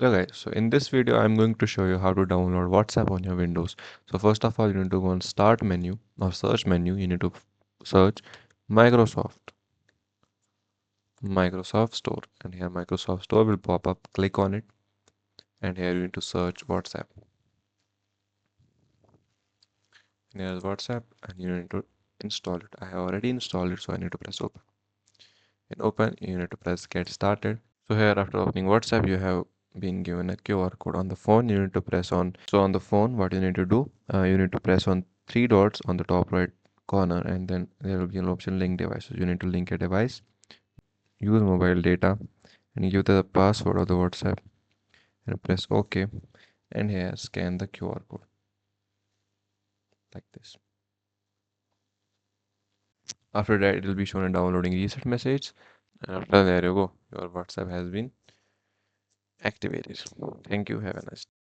Hello guys, so in this video I'm going to show you how to download WhatsApp on your Windows. So first of all you need to go on start menu or search menu. You need to search Microsoft Store, and here Microsoft Store will pop up. Click on it and here you need to search WhatsApp. And here's WhatsApp and you need to install it. I have already installed it, so I need to press open. In open you need to press get started. So here after opening WhatsApp you have been given a QR code on the phone. You need to press on. So on the phone what you need to do, you need to press on three dots on the top right corner, and then there will be an option link devices. You need to link a device, use mobile data, and give the password of the WhatsApp and press OK, and here scan the QR code like this. After that it will be shown a downloading reset message, and after there you go, your WhatsApp has been activated. Thank you, have a nice day.